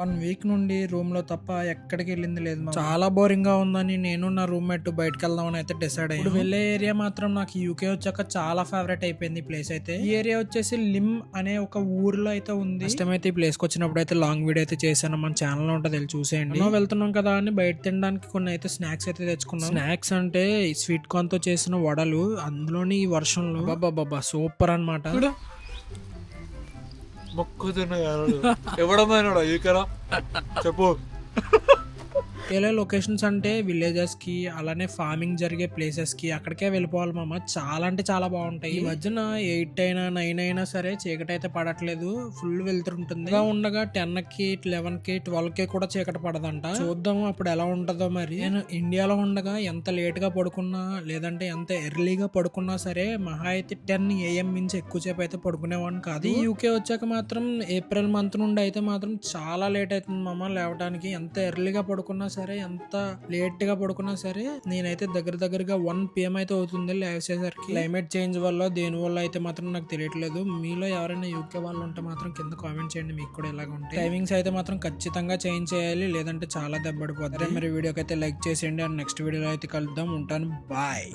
1 week నుండి room లో తప్ప ఎక్కడికి వెళ్ళింది లేదు మామ. చాలా బోరింగ్ గా ఉందని నేను నా రూమ్మేట్ బయటకు వెళ్దామని అయితే డిసైడ్ అయ్యాను. ఇప్పుడు వెళ్ళే ఏరియా మాత్రం నాకు యూకే వచ్చాక చాలా ఫేవరెట్ అయిపోయింది ఈ ప్లేస్ అయితే. ఈ ఏరియా వచ్చేసి లిమ్ అనే ఒక ఊర్లో అయితే ఉంది. ఇష్టమైతే ఈ ప్లేస్ కి వచ్చినప్పుడు అయితే లాంగ్ వీడియో అయితే చేశాను, మన ఛానల్ లో ఉంటుంది వెళ్ళి చూసేయండి. మనం వెళ్తున్నాం కదా అని బయట తినడానికి కొన్ని అయితే స్నాక్స్ అయితే తెచ్చుకున్నాం. స్నాక్స్ అంటే స్వీట్ కార్న్ తో చేసిన వడలు, అందులోని ఈ వర్షంలో బాబా సూపర్ అన్నమాట. మొక్కుతున్న ఎవడమైనా ఈకరా చెప్పు. ఏలే లొకేషన్స్ అంటే విలేజెస్ కి అలానే ఫార్మింగ్ జరిగే ప్లేసెస్ కి అక్కడికే వెళ్ళిపోవాలి మామ. చాలా అంటే చాలా బాగుంటాయి. ఈ మధ్యన 8 అయినా 9 అయినా సరే చీకటి అయితే పడట్లేదు, ఫుల్ వెళ్తుంటుంది. ఉండగా 10 కి 11 కి 12 కి కూడా చీకటి పడదంట. చూద్దాము అప్పుడు ఎలా ఉంటుందో మరి. నేను ఇండియాలో ఉండగా ఎంత లేట్ గా పడుకున్నా లేదంటే ఎంత ఎర్లీగా పడుకున్నా సరే మహా అయితే 10 AM నుంచి ఎక్కువసేపు అయితే పడుకునేవాడిని కాదు. యూకే వచ్చాక మాత్రం ఏప్రిల్ మంత్ నుండి అయితే మాత్రం చాలా లేట్ అవుతుంది మామ లేవడానికి. ఎంత ఎర్లీగా పడుకున్నా సరే ఎంత లేట్ గా పడుకున్నా సరే నేనైతే దగ్గరగా 1 PM అయితే అవుతుంది లేచేసరికి. క్లైమేట్ చేంజ్ వల్ల దేని వల్ల అయితే మాత్రం నాకు తెలియట్లేదు. మీలో ఎవరైనా యూకే వాళ్ళు ఉంటే మాత్రం కింద కామెంట్ చేయండి మీకు కూడా ఇలాగ ఉంటాయి. టైమింగ్స్ అయితే మాత్రం ఖచ్చితంగా చేంజ్ చేయాలి, లేదంటే చాలా దెబ్బడిపోతారు. మరి వీడియోకి అయితే లైక్ చేసేయండి అండ్ నెక్స్ట్ వీడియోలో అయితే కలుద్దాం. ఉంటాను, బాయ్.